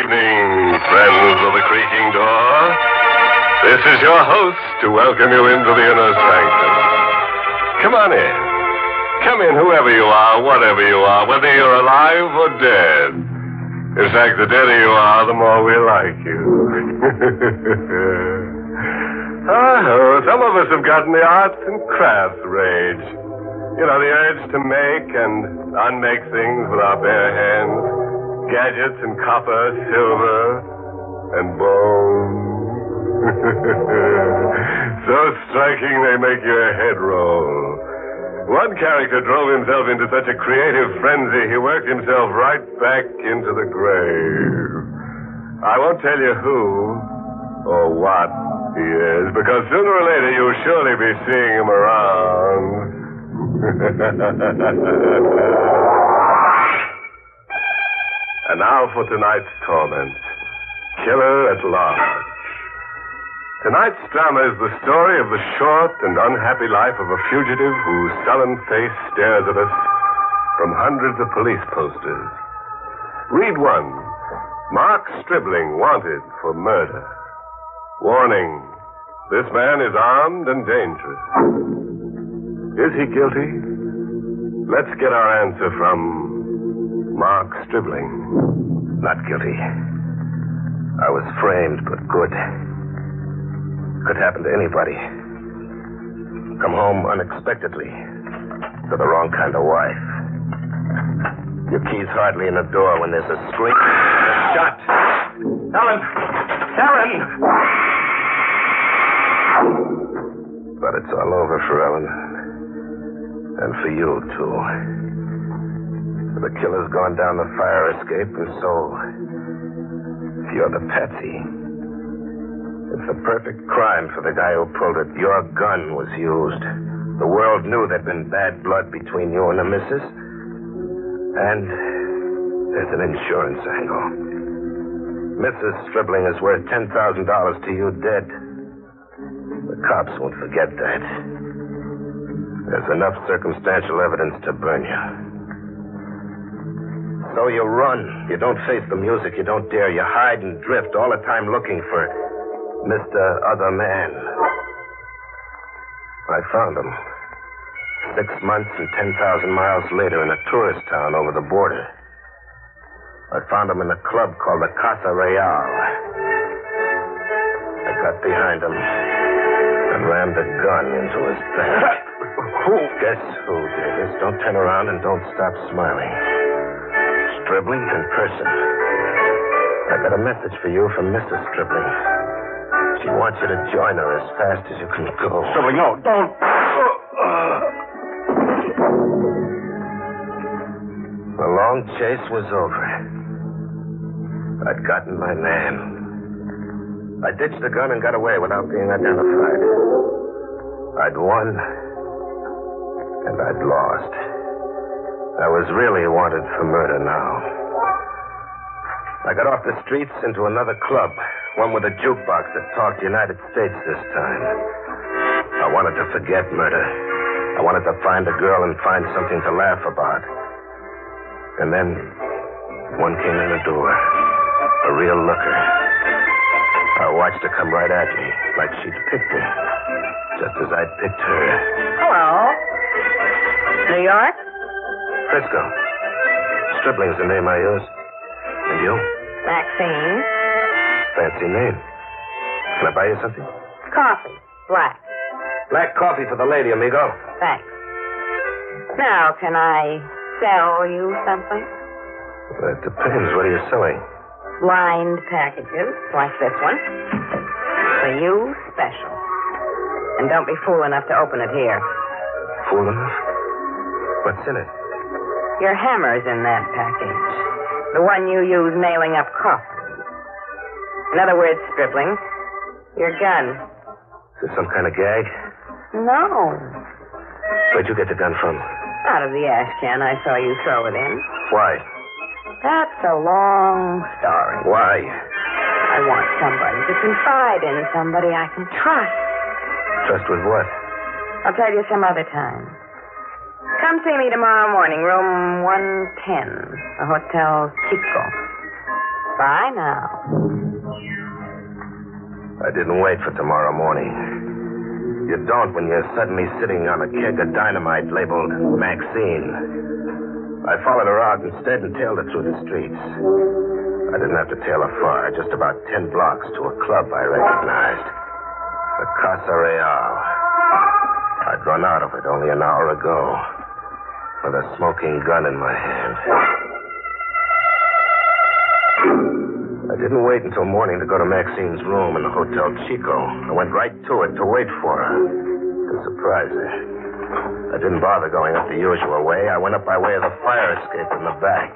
evening, friends of the creaking door. This is your host to welcome you into the inner sanctum. Come on in. Come in, whoever you are, whatever you are, whether you're alive or dead. In fact, the deader you are, the more we like you. Some of us have gotten the arts and crafts rage. You know, the urge to make and unmake things with our bare hands. Gadgets and copper, silver, and bone. So striking they make your head roll. One character drove himself into such a creative frenzy, he worked himself right back into the grave. I won't tell you who or what he is, because sooner or later you'll surely be seeing him around. And now for tonight's torment. Killer at Large. Tonight's drama is the story of the short and unhappy life of a fugitive whose sullen face stares at us from hundreds of police posters. Read one. Mark Stribling wanted for murder. Warning. This man is armed and dangerous. Is he guilty? Let's get our answer from Mark Stribling. Not guilty. I was framed, but good. Could happen to anybody. Come home unexpectedly to the wrong kind of wife. Your key's hardly in the door when there's a scream and a shot. Ellen! Ellen! But it's all over for Ellen. And for you, too. The killer's gone down the fire escape, and so you're the patsy. It's a perfect crime for the guy who pulled it. Your gun was used. The world knew there'd been bad blood between you and the missus. And there's an insurance angle. Mrs. Stribling is worth $10,000 to you dead. The cops won't forget that. There's enough circumstantial evidence to burn you. So you run. You don't face the music. You don't dare. You hide and drift all the time looking for Mr. Other Man. I found him. 6 months and 10,000 miles later in a tourist town over the border. I found him in a club called the Casa Real. I got behind him and rammed a gun into his back. Who? Guess who, Davis? Don't turn around and don't stop smiling. Stribling in person. I got a message for you from Mrs. Stribling. She wants you to join her as fast as you can go. Stribling, no, don't. The long chase was over. I'd gotten my man. I ditched the gun and got away without being identified. I'd won, and I'd lost. I was really wanted for murder now. I got off the streets into another club, one with a jukebox that talked United States this time. I wanted to forget murder. I wanted to find a girl and find something to laugh about. And then one came in the door, a real looker. I watched her come right at me, like she'd picked me, just as I'd picked her. Hello. New York? Frisco. Stribling's the name I use. And you? Maxine. Fancy name. Can I buy you something? Coffee. Black. Black coffee for the lady, amigo. Thanks. Now, can I sell you something? Well, it depends. What are you selling? Blind packages, like this one. For you, special. And don't be fool enough to open it here. Fool enough? What's in it? Your hammer's in that package. The one you use nailing up coffins. In other words, Stribling, your gun. Is this some kind of gag? No. Where'd you get the gun from? Out of the ash can I saw you throw it in. Why? That's a long story. Why? I want somebody to confide in, somebody I can trust. Trust with what? I'll tell you some other time. Come see me tomorrow morning, room 110, the Hotel Chico. Bye now. I didn't wait for tomorrow morning. You don't when you're suddenly sitting on a keg of dynamite labeled Maxine. I followed her out instead and tailed her through the streets. I didn't have to tail her far, just about 10 blocks to a club I recognized. The Casa Real. I'd run out of it only an hour ago, with a smoking gun in my hand. I didn't wait until morning to go to Maxine's room in the Hotel Chico. I went right to it to wait for her, to surprise her. I didn't bother going up the usual way. I went up by way of the fire escape in the back.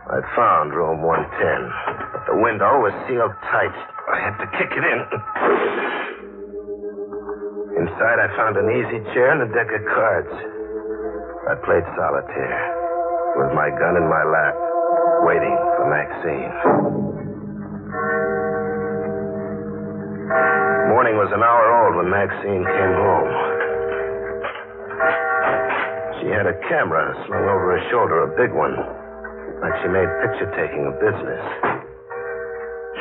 I found room 110, but the window was sealed tight. I had to kick it in. Inside, I found an easy chair and a deck of cards. I played solitaire, with my gun in my lap, waiting for Maxine. Morning was an hour old when Maxine came home. She had a camera slung over her shoulder, a big one, like she made picture-taking a business.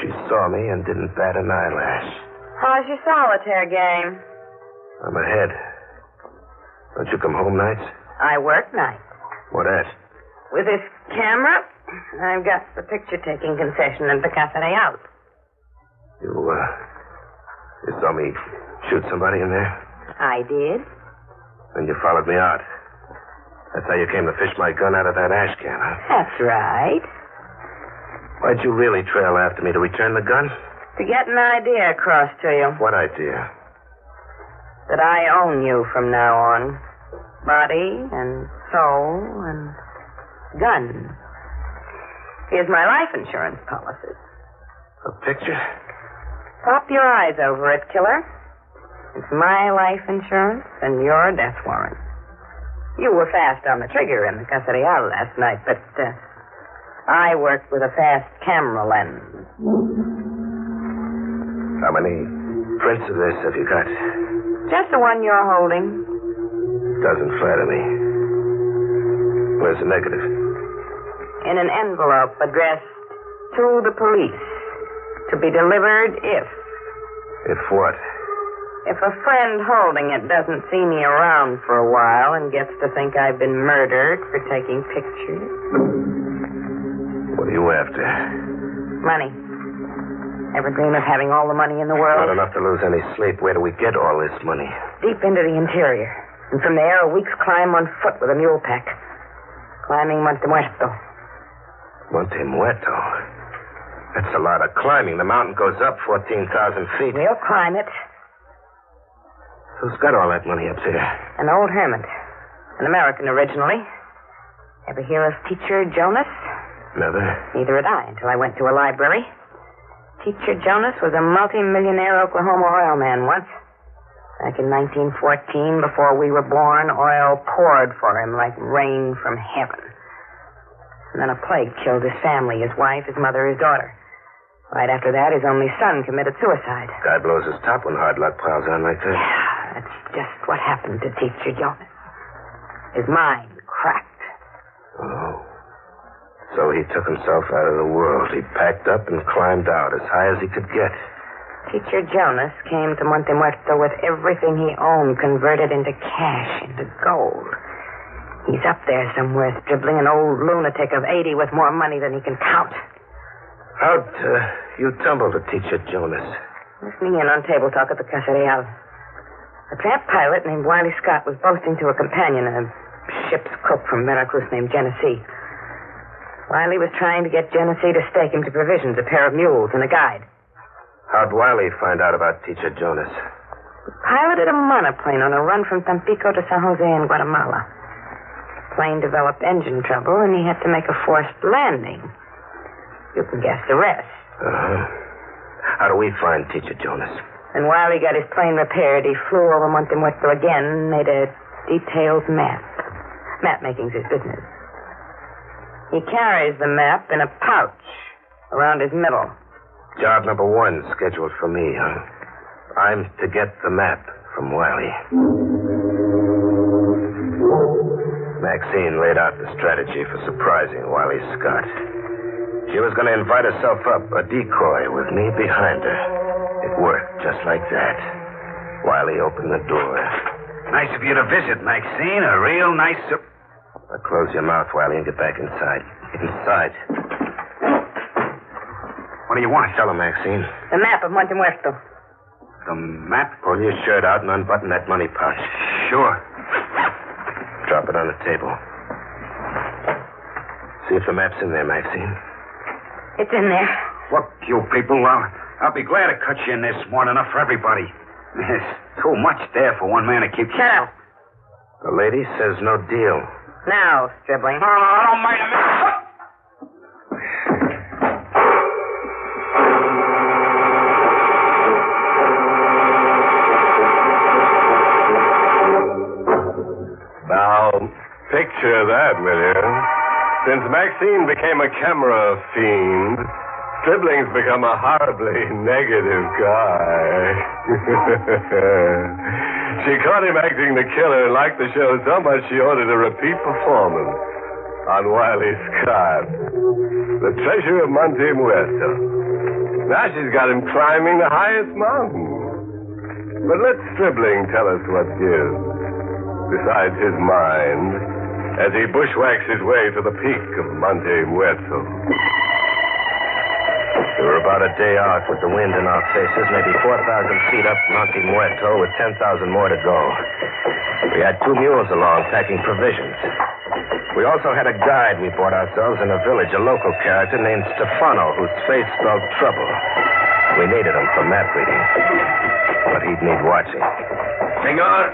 She saw me and didn't bat an eyelash. How's your solitaire game? I'm ahead. Don't you come home nights? I work nights. What at? With this camera, I've got the picture-taking concession in the Casa Real. You saw me shoot somebody in there? I did. Then you followed me out. That's how you came to fish my gun out of that ash can, huh? That's right. Why'd you really trail after me? To return the gun? To get an idea across to you. What idea? That I own you from now on. Body and soul and gun. Here's my life insurance policy. A picture? Pop your eyes over it, killer. It's my life insurance and your death warrant. You were fast on the trigger in the Casa Real last night, but I worked with a fast camera lens. How many prints of this have you got? Just the one you're holding. Doesn't flatter me. Where's the negative? In an envelope addressed to the police. To be delivered if... If what? If a friend holding it doesn't see me around for a while and gets to think I've been murdered for taking pictures. What are you after? Money. Ever dream of having all the money in the world? Not enough to lose any sleep. Where do we get all this money? Deep into the interior. And from there, a week's climb on foot with a mule pack. Climbing Monte Muerto. Monte Muerto? That's a lot of climbing. The mountain goes up 14,000 feet. We'll climb it. Who's got all that money up there? An old hermit. An American originally. Ever hear of Teacher Jonas? Never. Neither had I until I went to a library. Teacher Jonas was a multi-millionaire Oklahoma oil man once. Back in 1914, before we were born, oil poured for him like rain from heaven. And then a plague killed his family, his wife, his mother, his daughter. Right after that, his only son committed suicide. Guy blows his top when hard luck piles on like that. Yeah, that's just what happened to Teacher Jonas. His mind cracked. Oh. So he took himself out of the world. He packed up and climbed out as high as he could get. Teacher Jonas came to Monte Muerto with everything he owned converted into cash, into gold. He's up there somewhere, dribbling an old lunatic of 80 with more money than he can count. How'd you tumble to Teacher Jonas? Listening in on table talk at the Casa Real. A tramp pilot named Wiley Scott was boasting to a companion, a ship's cook from Veracruz named Genesee. Wiley was trying to get Genesee to stake him to provisions, a pair of mules, and a guide. How'd Wiley find out about Teacher Jonas? He piloted a monoplane on a run from Tampico to San Jose in Guatemala. The plane developed engine trouble, and he had to make a forced landing. You can guess the rest. How do we find Teacher Jonas? And while he got his plane repaired, he flew over Monte Muerto again and made a detailed map. Map making's his business. He carries the map in a pouch around his middle. Job number 1 scheduled for me, huh? I'm to get the map from Wiley. Maxine laid out the strategy for surprising Wiley Scott. She was going to invite herself up, a decoy, with me behind her. It worked just like that. Wiley opened the door. Nice of you to visit, Maxine. A real nice... Now close your mouth, Wiley, and get back inside. Inside. What do you want? Tell her, Maxine. The map of Monte Muerto. The map? Pull your shirt out and unbutton that money pouch. Sure. Drop it on the table. See if the map's in there, Maxine. It's in there. Look, you people, I'll be glad to cut you in this more than enough for everybody. There's too much there for one man to keep... Shut up. The lady says no deal. Now, Stribling. No, I don't mind a minute. Now, picture that, Million. Since Maxine became a camera fiend, Stribling's become a horribly negative guy. She caught him acting the killer and liked the show so much she ordered a repeat performance on Wiley Scott, the treasure of Monte Muerto. Now she's got him climbing the highest mountain. But let Stribling tell us what gives, besides his mind, as he bushwhacks his way to the peak of Monte Muerto. We were about a day out with the wind in our faces, maybe 4,000 feet up Monte Muerto with 10,000 more to go. We had 2 mules along packing provisions. We also had a guide we bought ourselves in a village, a local character named Stefano, whose face spelled trouble. We needed him for map reading, but he'd need watching. Senor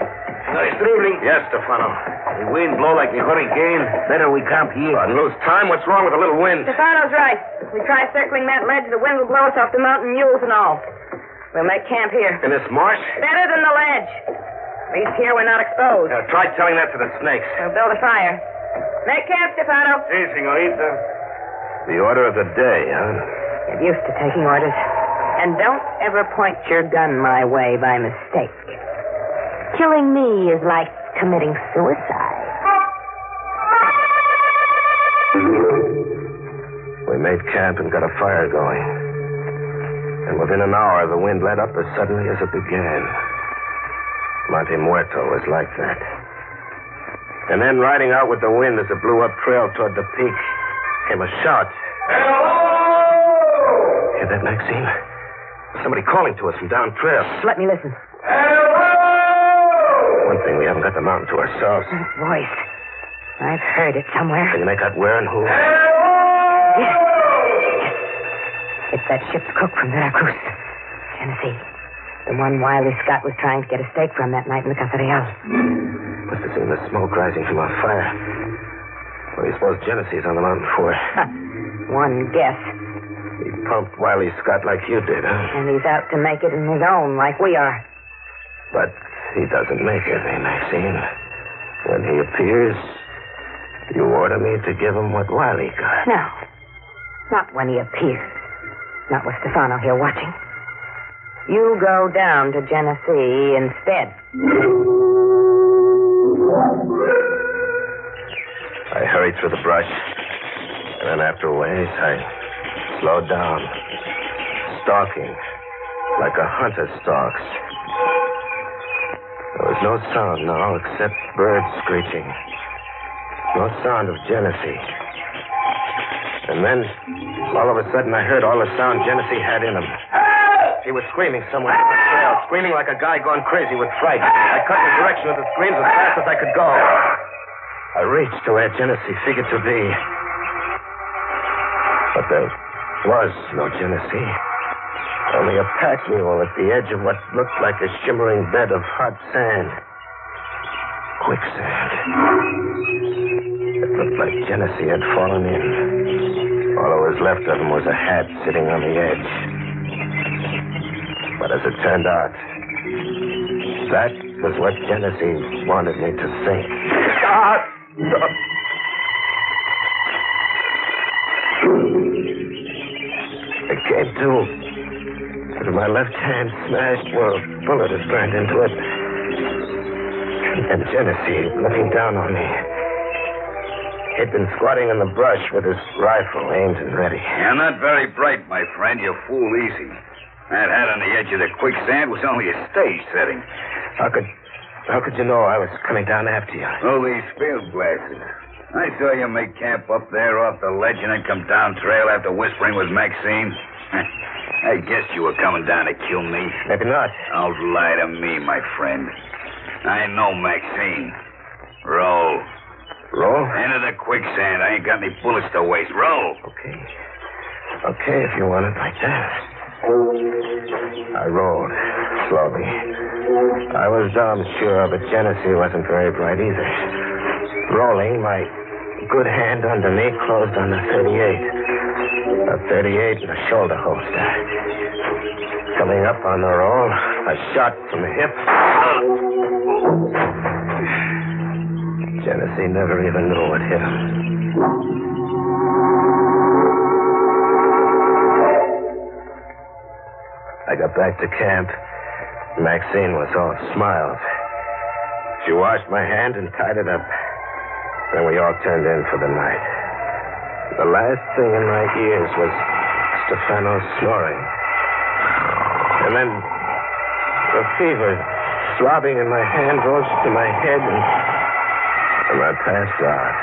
Stribling. Yes, Stefano. The wind blow like the hurricane. Better we camp here. And lose time? What's wrong with a little wind? Stefano's right. If we try circling that ledge, the wind will blow us off the mountain, mules and all. We'll make camp here. In this marsh? Better than the ledge. At least here we're not exposed. Try telling that to the snakes. We'll build a fire. Make camp, Stefano. Si, senorita. The order of the day, huh? Get used to taking orders. And don't ever point your gun my way by mistake. Killing me is like committing suicide. We made camp and got a fire going. And within an hour, the wind let up as suddenly as it began. Monte Muerto was like that. And then, riding out with the wind as it blew up trail toward the peak, came a shout. Hello! Hear that, Maxine? Somebody calling to us from down trail. Just let me listen. One thing, we haven't got the mountain to ourselves. That voice. I've heard it somewhere. Can you make out where and who? Yes. It's that ship's cook from Veracruz, Tennessee. The one Wiley Scott was trying to get a steak from that night in the Casa Real. Must have seen the smoke rising from our fire. What do you suppose Genesee's on the mountain for? One guess. He pumped Wiley Scott like you did, huh? And he's out to make it in his own, like we are. But he doesn't make it, eh, Maxine? When he appears, you order me to give him what Wiley got. No. Not when he appears. Not with Stefano here watching. You go down to Genesee instead. I hurried through the brush, and then after a ways, I slowed down, stalking like a hunter stalks. There was no sound now except birds screeching. No sound of Genesee. And then, all of a sudden, I heard all the sound Genesee had in him. He was screaming somewhere on the trail, screaming like a guy gone crazy with fright. I cut in the direction of the screams as fast as I could go. I reached to where Genesee figured to be. But there was no Genesee. Only a pack mule at the edge of what looked like a shimmering bed of hot sand. Quicksand. It looked like Genesee had fallen in. All that was left of him was a hat sitting on the edge. But as it turned out, that was what Genesee wanted me to think. It came to, and my left hand smashed where a bullet had burned into it. And Genesee, looking down on me, He'd been squatting in the brush with his rifle aimed and ready. You're not very bright, my friend. You fool easy. That hat on the edge of the quicksand was only a stage setting. How could you know I was coming down after you? Oh, these field glasses. I saw you make camp up there off the ledge and then come down trail after whispering with Maxine. I guessed you were coming down to kill me. Maybe not. Don't lie to me, my friend. I know Maxine. Roll. Roll? Into the quicksand. I ain't got any bullets to waste. Roll. Okay, if you want it like that. I rolled, slowly. I was damn sure, but Genesee wasn't very bright either. Rolling, my good hand underneath closed on the 38. A 38 and a shoulder holster. Coming up on the roll, a shot from the hip. Genesee never even knew what hit him. I got back to camp. Maxine was all smiles. She washed my hand and tied it up. Then we all turned in for the night. The last thing in my ears was Stefano snoring. And then the fever throbbing in my hand rose to my head and I passed out.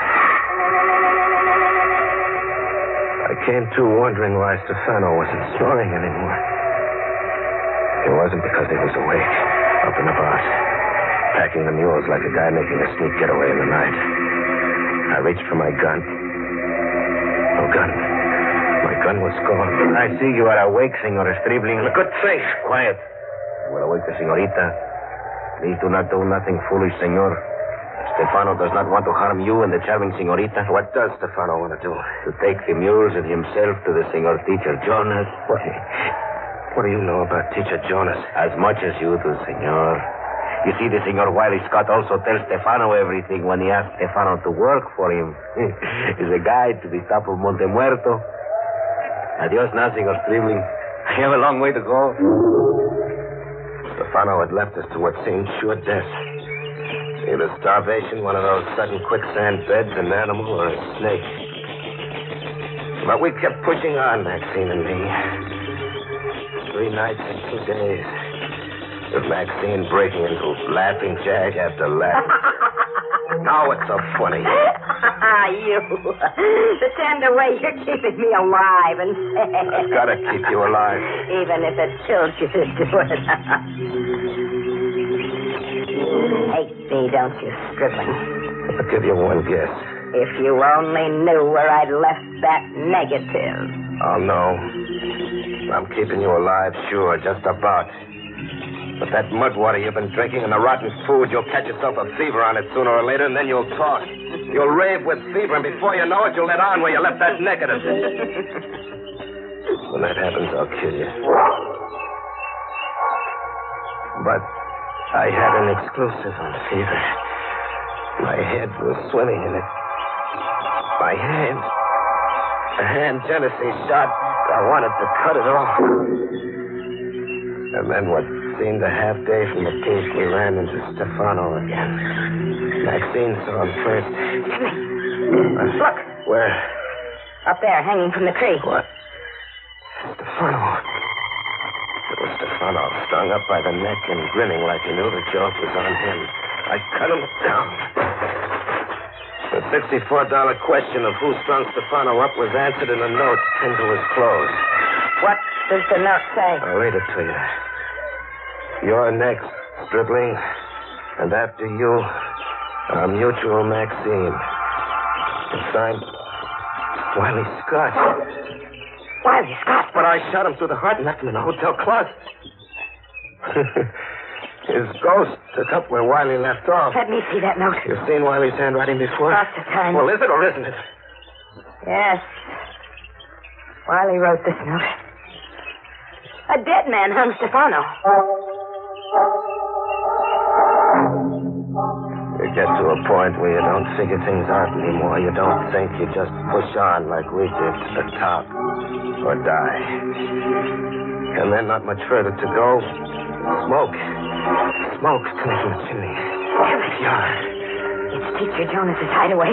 I came to wondering why Stefano wasn't snoring anymore. It wasn't because he was awake, up and about, packing the mules like a guy making a sneak getaway in the night. I reached for my gun. No gun. My gun was gone. I see you are awake, Senor Stribling. Good thing. Quiet. You will awake the señorita. Please do not do nothing foolish, senor. Stefano does not want to harm you and the charming señorita. What does Stefano want to do? To take the mules and himself to the senor teacher Jonas. What do you know about teacher Jonas? As much as you do, senor. You see, the Senor Wiley Scott also tells Stefano everything when he asks Stefano to work for him. He's a guide to the top of Monte Muerto. Adios now, Senor Stribling. I have a long way to go. Stefano had left us to what seemed sure death. Either starvation, one of those sudden quicksand beds, an animal, or a snake. But we kept pushing on, Maxine and me. 3 nights and 2 days. With Maxine breaking into laughing jag after laughing. Now what's so funny? You. The tender way you're keeping me alive and I've got to keep you alive. Even if it kills you to do it. You hate me, don't you, Stribling? I'll give you one guess. If you only knew where I'd left that negative. Oh, no. I'm keeping you alive, sure, just about. But that mud water you've been drinking and the rotten food, you'll catch yourself a fever on it sooner or later, and then you'll talk. You'll rave with fever, and before you know it, you'll let on where you left that negative. When that happens, I'll kill you. But I had an exclusive on fever. My head was swimming in it. My hand. The hand Genesee shot, I wanted to cut it off. And then what seemed a half day from the peace, we ran into Stefano again. Maxine saw him first. Look. Where? Up there, hanging from the tree. What? Stefano. It was Stefano, strung up by the neck and grinning like he knew the joke was on him. I cut him down. The $64 question of who strung Stefano up was answered in a note pinned to his clothes. What does the note say? I'll read it to you. You're next, Stribling. And after you, our mutual Maxine. It's signed Wiley Scott. Wiley Scott? But I shot him through the heart and left him in the hotel closet. His ghost took up where Wiley left off. Let me see that note. You've seen Wiley's handwriting before? Lots of times. Well, is it or isn't it? Yes. Wiley wrote this note. A dead man hung Stefano. You get to a point where you don't figure things out anymore. You don't think. You just push on like we did to the top. Or die. And then not much further to go. Smoke. Smoke's coming from the chimney. Yeah. It's Teacher Jonas's hideaway.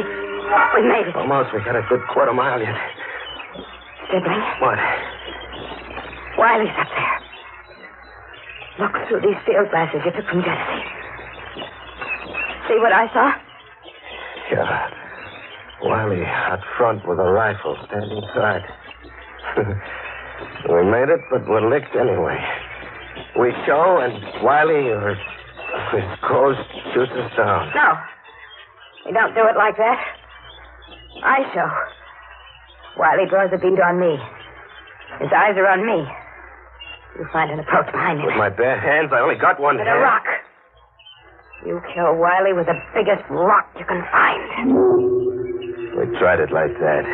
We made it. Almost. We got a good quarter mile yet. Sibling, What? Wiley's up there. Look through these field glasses you took from Genesee. See what I saw? Yeah. Wiley out front with a rifle standing guard. We made it, but we're licked anyway. We show, and Wiley or his ghost shoots us down. No. You don't do it like that. I show. Wiley draws a bead on me. His eyes are on me. You find an approach behind him. With my bare hands, I only got one With hand. a rock. You kill Wiley with the biggest rock you can find. We tried it like that.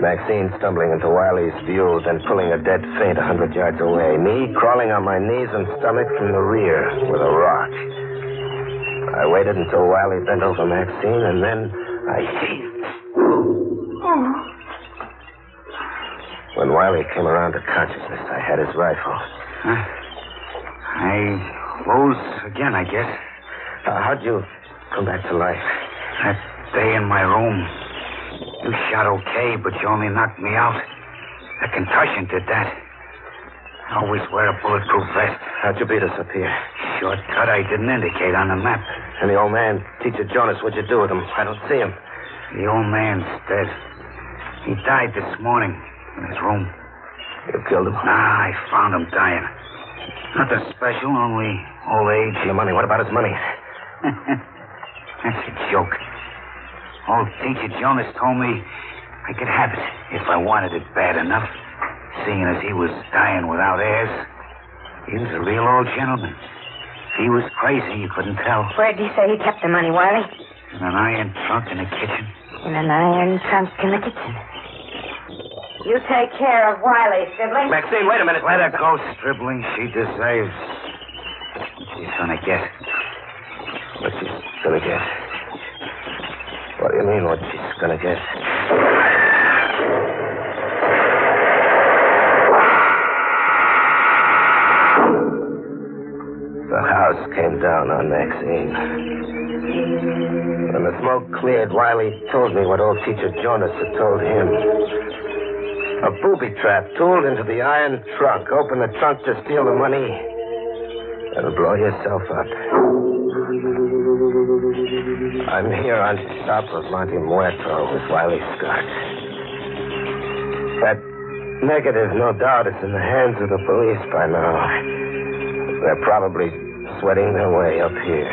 Maxine stumbling into Wiley's view, then pulling a dead faint 100 yards away. Me crawling on my knees and stomach from the rear with a rock. I waited until Wiley bent over Maxine, and then I seized. When Wiley came around to consciousness, I had his rifle. I rose again, I guess. How'd you come back to life? That day in my room. You shot okay, but you only knocked me out. A concussion did that. I always wear a bulletproof vest. How'd you beat us up here? Shortcut I didn't indicate on the map. And the old man, Teacher Jonas, what'd you do with him? I don't see him. The old man's dead. He died this morning in his room. You killed him? Nah, I found him dying. Nothing special, only old age. And the money, what about his money? That's a joke. Old Teacher Jonas told me I could have it if I wanted it bad enough. Seeing as he was dying without heirs. He was a real old gentleman. If he was crazy, you couldn't tell. Where'd you say he kept the money, Wiley? In an iron trunk in the kitchen. In an iron trunk in the kitchen. You take care of Wiley, sibling. Maxine, wait a minute. Let her go, Stribling. She deserves what she's gonna get. What she's gonna get? What do you mean, what she's gonna get? The house came down on Maxine. When the smoke cleared, Wiley told me what old Teacher Jonas had told him. A booby trap tooled into the iron trunk. Open the trunk to steal the money and blow yourself up. I'm here on top of Monte Muerto with Wiley Scott. That negative, no doubt, is in the hands of the police by now. They're probably sweating their way up here.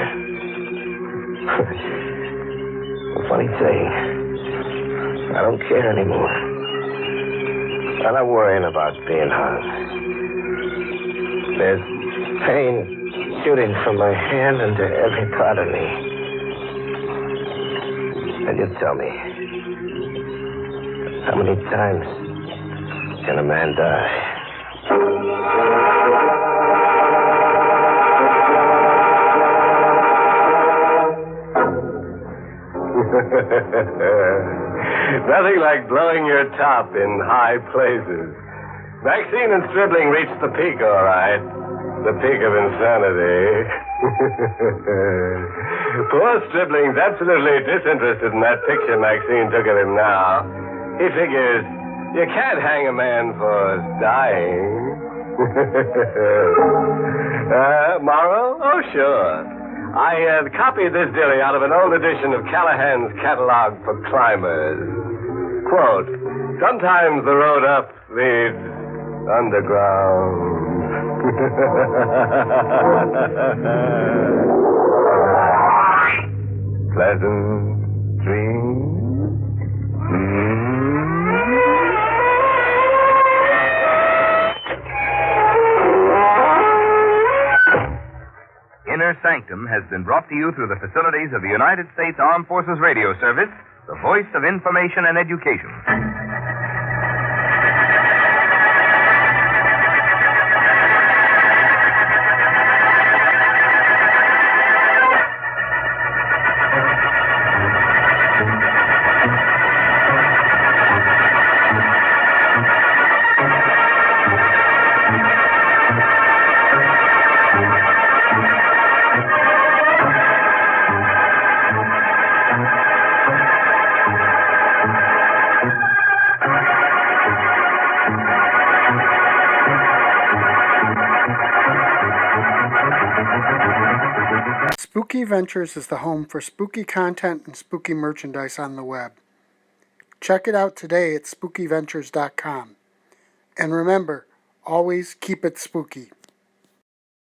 The funny thing, I don't care anymore. I'm not worrying about being hung. There's pain shooting from my hand into every part of me. And you tell me, how many times can a man die? Nothing like blowing your top in high places. Maxine and Stribling reached the peak, all right. The peak of insanity. Poor Stribling's absolutely disinterested in that picture Maxine took of him now. He figures you can't hang a man for dying. Moral? Oh, sure. I copied this dilly out of an old edition of Callahan's Catalog for Climbers. Quote, sometimes the road up leads underground. Pleasant dreams. Inner Sanctum has been brought to you through the facilities of the United States Armed Forces Radio Service, the voice of information and education. Spooky Ventures is the home for spooky content and spooky merchandise on the web. Check it out today at spookyventures.com. And remember, always keep it spooky.